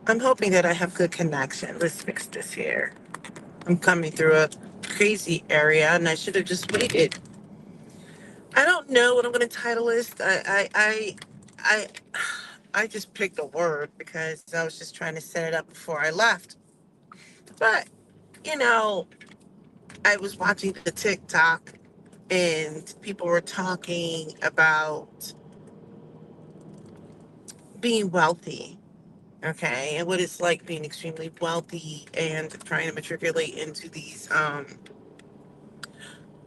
I'm hoping that I have good connection. Let's fix this here. I'm coming through a crazy area and I should have just waited. I don't know what I'm going to title this. I, I just picked a word because I was just trying to set it up before I left. But, you know, I was watching the TikTok and people were talking about being wealthy, okay, and what it's like being extremely wealthy and trying to matriculate into these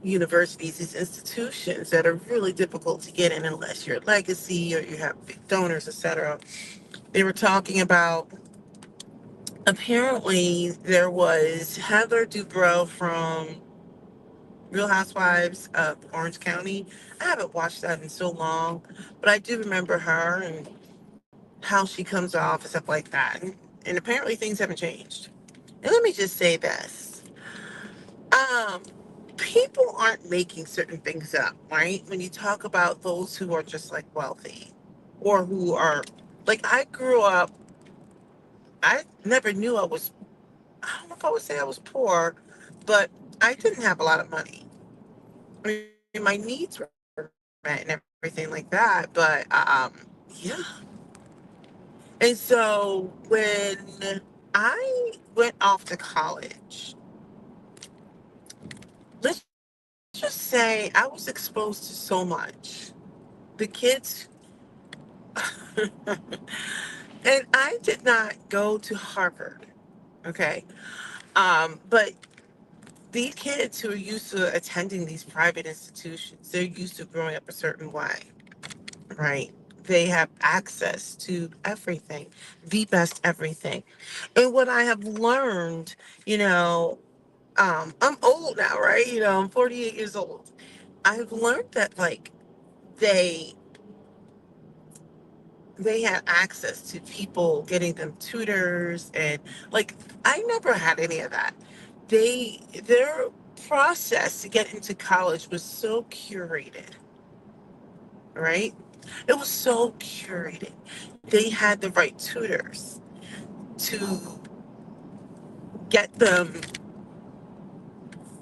universities, these institutions that are really difficult to get in unless you're a legacy or you have big donors, etc. They were talking about apparently there was Heather Dubrow from Real Housewives of Orange County. I haven't watched that in so long, but I do remember her and how she comes off and stuff like that. And apparently things haven't changed. And let me just say this. Um, People aren't making certain things up, right? When you talk about those who are just like wealthy or who are like I grew up, I never knew I don't know if I would say I was poor, but I didn't have a lot of money. I mean, my needs were met and everything like that, but yeah. And so when I went off to college, let's just say I was exposed to so much. The kids, and I did not go to Harvard, okay? But these kids who are used to attending these private institutions, they're used to growing up a certain way, right? They have access to everything, the best everything. And what I have learned, you know, I'm old now, right? I'm 48 years old. I've learned that like they they had access to people getting them tutors and like I never had any of that. Their process to get into college was so curated, right? It was so curated. They had the right tutors to get them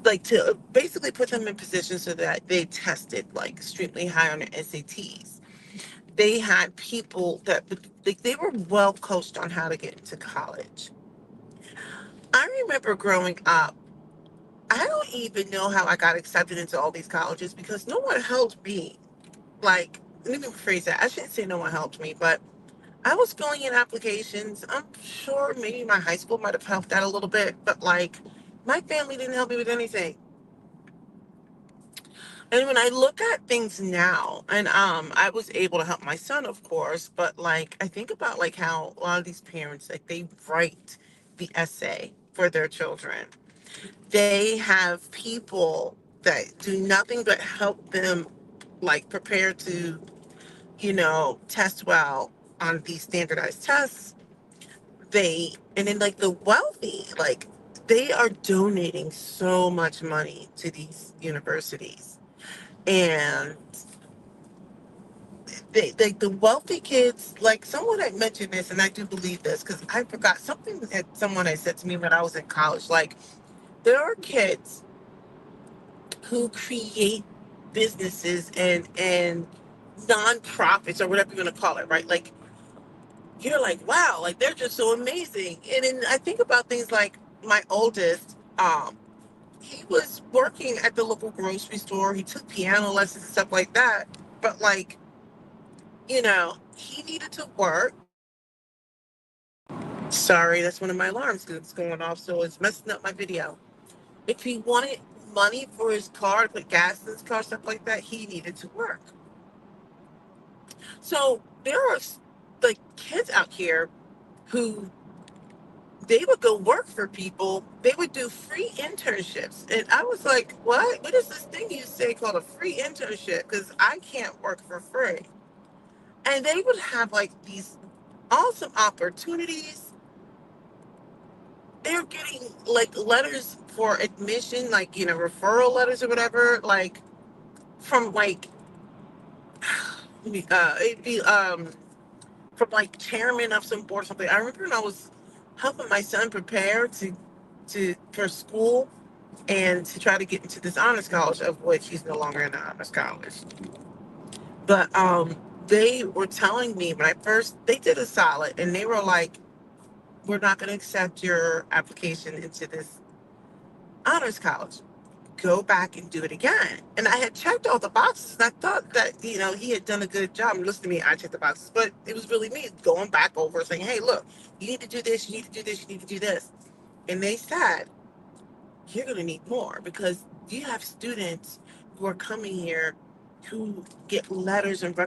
like to basically put them in positions so that they tested like extremely high on their SATs. They had people that like they were well coached on how to get into college. I remember growing up, I don't even know how I got accepted into all these colleges because no one helped me. Like, let me rephrase that. I shouldn't say no one helped me, but I was filling in applications. I'm sure maybe my high school might have helped out a little bit, but like my family didn't help me with anything. And when I look at things now, and I was able to help my son, of course, but like I think about like how a lot of these parents like they write the essay for their children. They have people that do nothing but help them like prepare to, test well on these standardized tests. And then like the wealthy, like they are donating so much money to these universities. And the wealthy kids, like someone had mentioned this, and I do believe this because I forgot something that someone had said to me when I was in college. Like, there are kids who create businesses and nonprofits or whatever you want to call it, right? Like you're like, wow, like they're just so amazing. And then I think about things like my oldest, he was working at the local grocery store. He took piano lessons and stuff like that. But like, he needed to work. Sorry, that's one of my alarms that's going off, so it's messing up my video. If he wanted money for his car, to put gas in his car, stuff like that, he needed to work. So there are like kids out here who they would go work for people. They would do free internships, and I was like, "What? What is this thing you say called a free internship? Because I can't work for free." And they would have like these awesome opportunities. They're getting like letters for admission, like referral letters or whatever, like from like it'd be from like chairman of some board or something. I remember when I was helping my son prepare to for school and to try to get into this honors college, of which he's no longer in the honors college. But they were telling me when I first they did a solid and they were like, we're not going to accept your application into this honors college. Go back and do it again. And I had checked all the boxes and I thought that, he had done a good job. And listen to me, I checked the boxes, but it was really me going back over saying, hey, look, you need to do this, you need to do this, you need to do this. And they said, you're going to need more because you have students who are coming here who get letters of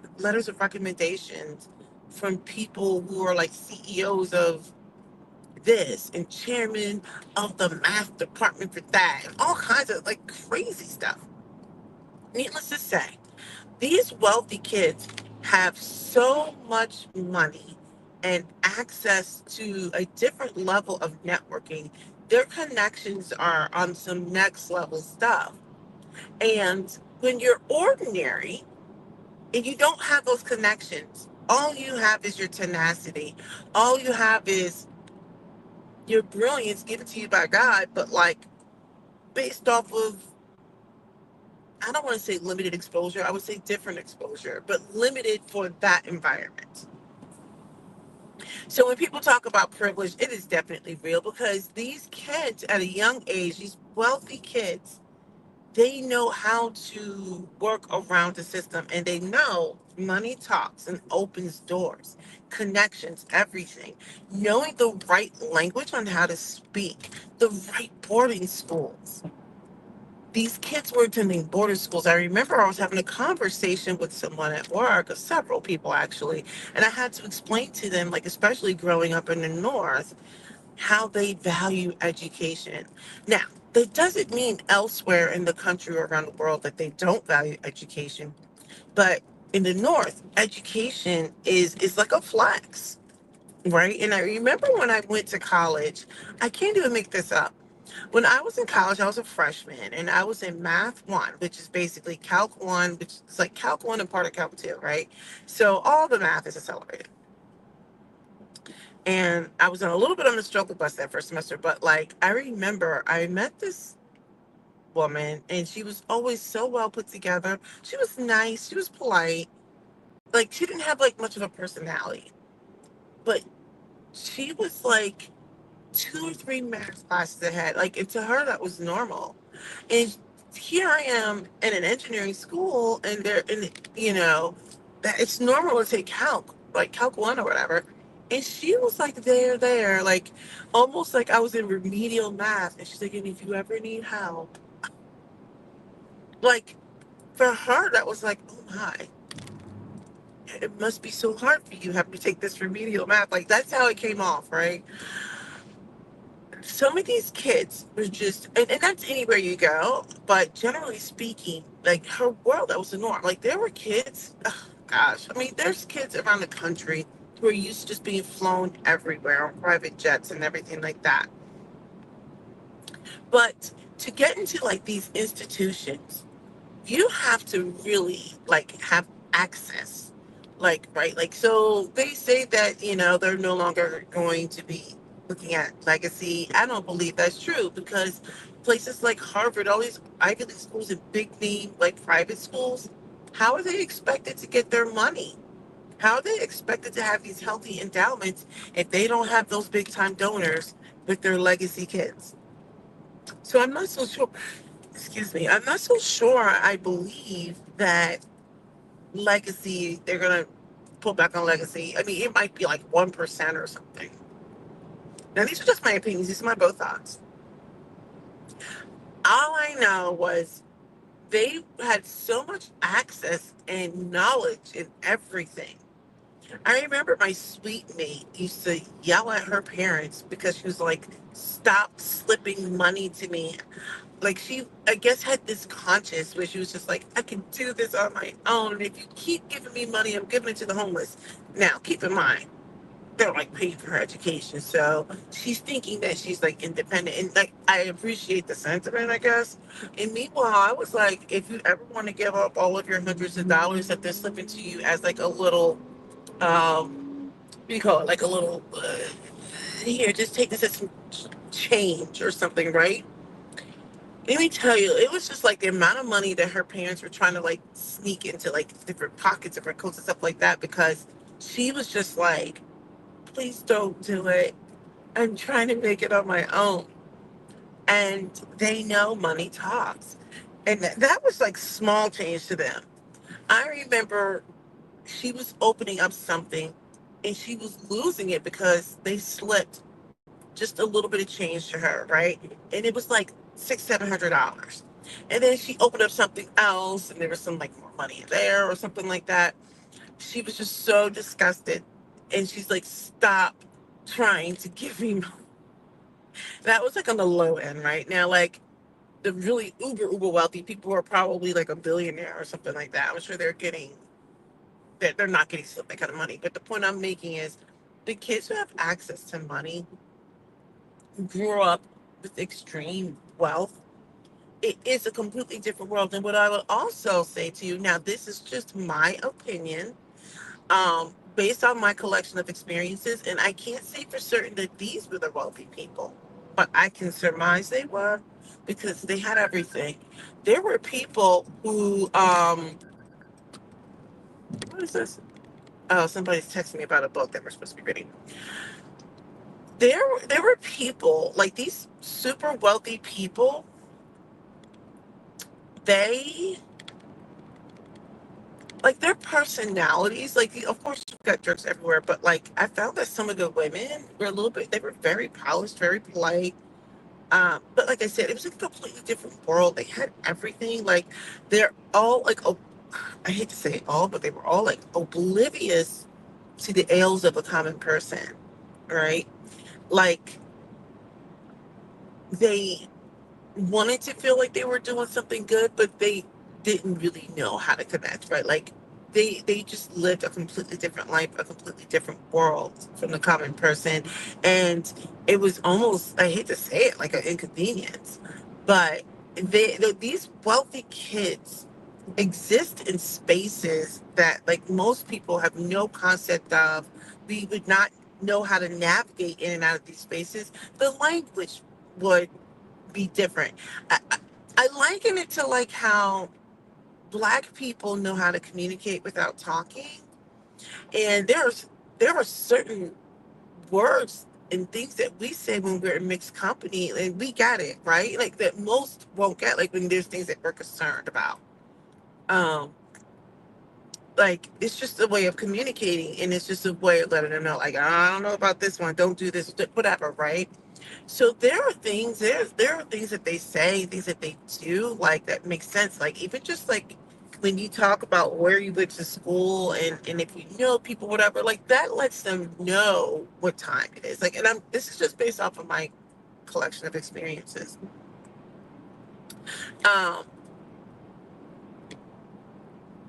recommendations from people who are like CEOs of this and chairman of the math department for that and all kinds of like crazy stuff. Needless to say, these wealthy kids have so much money and access to a different level of networking. Their connections are on some next level stuff. And when you're ordinary and you don't have those connections, all you have is your tenacity. All you have is your brilliance given to you by God, but like based off of, I don't want to say limited exposure, I would say different exposure, but limited for that environment. So when people talk about privilege, it is definitely real because these kids at a young age, these wealthy kids, they know how to work around the system and they know money talks and opens doors, connections, everything. Knowing the right language on how to speak, the right boarding schools. These kids were attending boarding schools. I remember I was having a conversation with someone at work, several people actually, and I had to explain to them, like, especially growing up in the North, how they value education. Now, that doesn't mean elsewhere in the country or around the world that they don't value education, but in the North, education is like a flex, right? And I remember when I went to college, I can't even make this up. When I was in college, I was a freshman and I was in Math 1, which is basically Calc 1, which is like Calc 1 and part of Calc 2, right? So all the math is accelerated. And I was on a little bit on the struggle bus that first semester, but like I remember I met this woman and she was always so well put together. She was nice, she was polite. Like she didn't have like much of a personality, but she was like 2 or 3 math classes ahead. Like, and to her, that was normal. And here I am in an engineering school, and that it's normal to take calc, like calc 1 or whatever. And she was like there, like almost like I was in remedial math. And she's like, and if you ever need help, like for her, that was like, oh my, it must be so hard for you having to take this remedial math. Like that's how it came off, right? Some of these kids were just, and that's anywhere you go, but generally speaking, like her world, that was the norm. Like there were kids, oh gosh, I mean, there's kids around the country who are used to just being flown everywhere on private jets and everything like that. But to get into like these institutions, you have to really like have access, like, right, like, so they say that they're no longer going to be looking at legacy. I don't believe that's true because places like Harvard, all these Ivy League schools and big name like private schools, how are they expected to get their money? How are they expected to have these healthy endowments if they don't have those big time donors with their legacy kids? So I'm not so sure, excuse me, I'm not so sure I believe that legacy, they're going to pull back on legacy. I mean, it might be like 1% or something. Now, these are just my opinions. These are my both thoughts. All I know was they had so much access and knowledge in everything. I remember my sweet mate used to yell at her parents because she was like, stop slipping money to me. Like she, I guess, had this conscience where she was just like, I can do this on my own. And if you keep giving me money, I'm giving it to the homeless. Now, keep in mind, they're like paying for her education. So she's thinking that she's like independent. And like, I appreciate the sentiment, I guess. And meanwhile, I was like, if you ever want to give up all of your hundreds of dollars that they're slipping to you as like a little, you call it, like a little, here, just take this as some change or something, right? Let me tell you, it was just like the amount of money that her parents were trying to like sneak into like different pockets of her coats and stuff like that because she was just like, please don't do it. I'm trying to make it on my own. And they know money talks. And that was like small change to them. I remember she was opening up something and she was losing it because they slipped just a little bit of change to her, right? And it was like $600-700. And then she opened up something else and there was some like more money in there or something like that. She was just so disgusted. And she's like, stop trying to give me money. That was like on the low end, right? Now, like the really uber wealthy people are probably like a billionaire or something like that. I'm sure they're not getting that kind of money. But the point I'm making is the kids who have access to money grew up with extreme wealth. It is a completely different world. And what I would also say to you, now this is just my opinion, based on my collection of experiences, and I can't say for certain that these were the wealthy people, but I can surmise they were because they had everything. There were people who, what is this? Oh, somebody's texting me about a book that we're supposed to be reading. There were people like these super wealthy people. They like their personalities. Like, of course, you've got jerks everywhere, but like I found that some of the women were a little bit. They were very polished, very polite. But like I said, it was a completely different world. They had everything. Like they're all like, I hate to say all, but they were all like oblivious to the ails of a common person, right? Like they wanted to feel like they were doing something good, but they didn't really know how to connect, right? Like they just lived a completely different life, a completely different world from the common person. And it was almost, I hate to say it, like an inconvenience. But these wealthy kids exist in spaces that like most people have no concept of. We would not know how to navigate in and out of these spaces. The language would be different. I liken it to like how black people know how to communicate without talking, and there are certain words and things that we say when we're in mixed company, and we got it right, like that most won't get. Like when there's things that we're concerned about, um, like it's just a way of communicating, and it's just a way of letting them know, like I don't know about this one, don't do this, whatever, right? So there are things that they say, things that they do, like that make sense. Like even just like when you talk about where you went to school and if you know people, whatever, like that lets them know what time it is. Like, and I'm this is just based off of my collection of experiences. Um,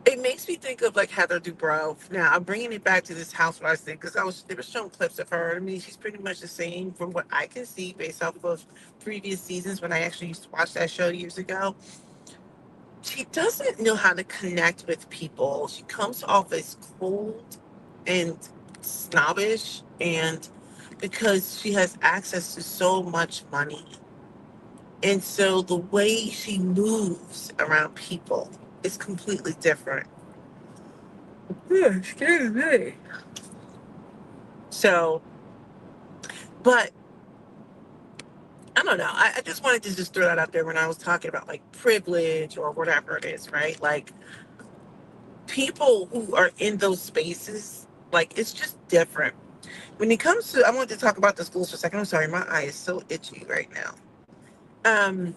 it makes me think of like Heather Dubrow. Now I'm bringing it back to this housewives thing because they were showing clips of her. I mean, she's pretty much the same from what I can see based off of previous seasons when I actually used to watch that show years ago. She doesn't know how to connect with people. She comes off as cold and snobbish, and because she has access to so much money. And so the way she moves around people is completely different. Yeah, excuse me. So, but I don't know. I just wanted to just throw that out there when I was talking about like privilege or whatever it is, right? Like people who are in those spaces, like it's just different. When it comes to, I wanted to talk about the schools for a second. I'm sorry, my eye is so itchy right now. Um,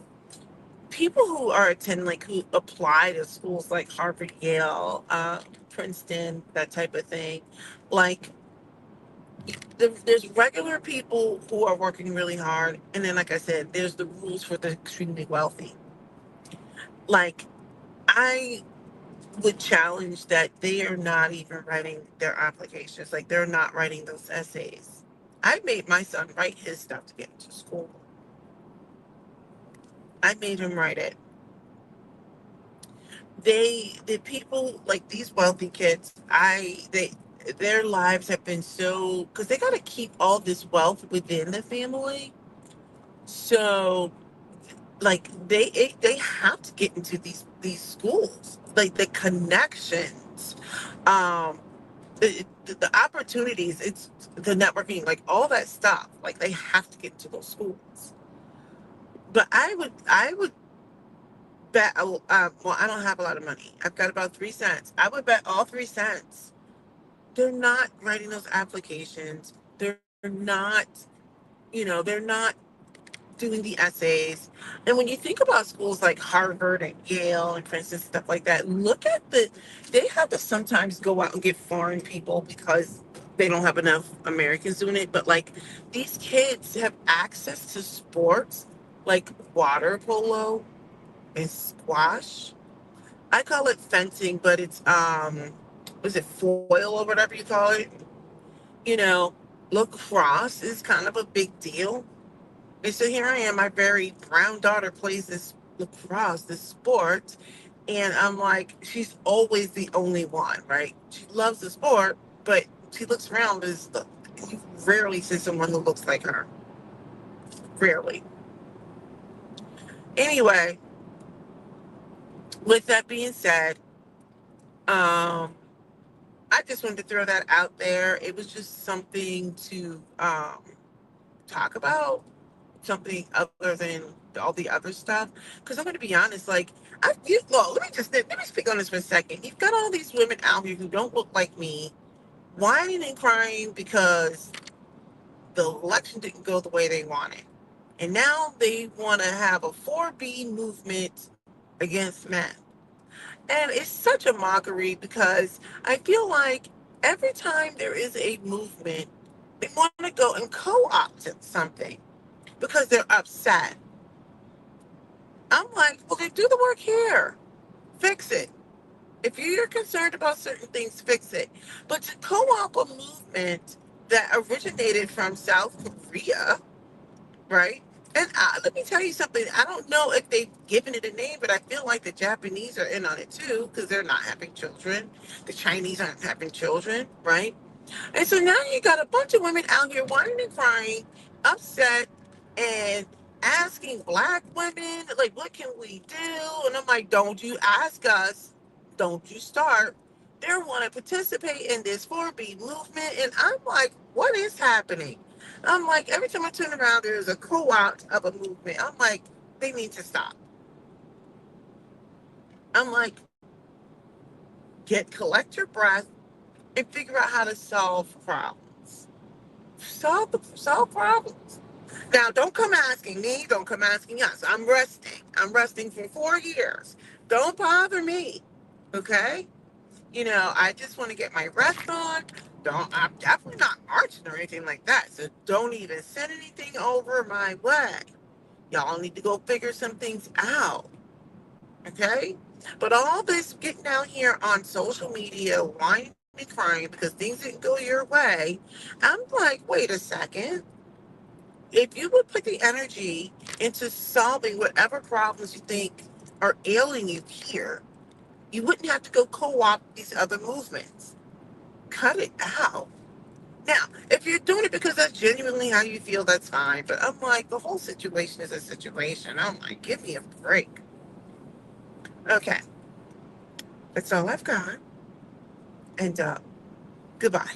People who are attending, like who apply to schools like Harvard, Yale, Princeton, that type of thing, like there's regular people who are working really hard, and then, like I said, there's the rules for the extremely wealthy. Like I would challenge that they are not even writing their applications. Like they're not writing those essays. I made my son write his stuff to get into school. I made him write it. The people like these wealthy kids, I they their lives have been so, because they got to keep all this wealth within the family. So like they have to get into these schools, like the connections, um the opportunities, it's the networking, like all that stuff, like they have to get into those schools. But I would bet well, I don't have a lot of money. I've got about 3 cents. I would bet all 3 cents they're not writing those applications. They're not, they're not doing the essays. And when you think about schools like Harvard and Yale and Princeton, stuff like that, look at they have to sometimes go out and get foreign people because they don't have enough Americans doing it. But like these kids have access to sports like water polo and squash. I call it fencing, but it's, is it foil or whatever you call it? You know, lacrosse is kind of a big deal. And so here I am, my very brown daughter plays this lacrosse, this sport, and I'm like, she's always the only one, right? She loves the sport, but she looks around as you rarely see someone who looks like her. Rarely. Anyway, with that being said, um, I just wanted to throw that out there. It was just something to talk about, something other than all the other stuff. Because I'm going to be honest, like, well, let me speak on this for a second. You've got all these women out here who don't look like me, whining and crying because the election didn't go the way they wanted. And now they want to have a 4B movement against men. And it's such a mockery because I feel like every time there is a movement, they want to go and co-opt something because they're upset. I'm like, well, then do the work here. Fix it. If you're concerned about certain things, fix it. But to co-opt a movement that originated from South Korea, right? And let me tell you something. I don't know if they've given it a name, but I feel like the Japanese are in on it too because they're not having children. The Chinese aren't having children, right? And so now you got a bunch of women out here whining and crying, upset, and asking black women, like, what can we do? And I'm like, don't you ask us. Don't you start. They want to participate in this 4B movement. And I'm like, what is happening? I'm like, every time I turn around, there's a co-opt of a movement. I'm like, they need to stop. I'm like, collect your breath and figure out how to solve problems. Solve problems. Now, don't come asking me. Don't come asking us. I'm resting. I'm resting for 4 years. Don't bother me. Okay? I just want to get my rest on. I'm definitely not marching or anything like that. So don't even send anything over my way. Y'all need to go figure some things out. Okay? But all this getting out here on social media, whining and crying because things didn't go your way, I'm like, wait a second. If you would put the energy into solving whatever problems you think are ailing you here, you wouldn't have to go co-opt these other movements. Cut it out. Now, if you're doing it because that's genuinely how you feel, that's fine. But I'm like, the whole situation is a situation. I'm like, give me a break. Okay, that's all I've got. And goodbye.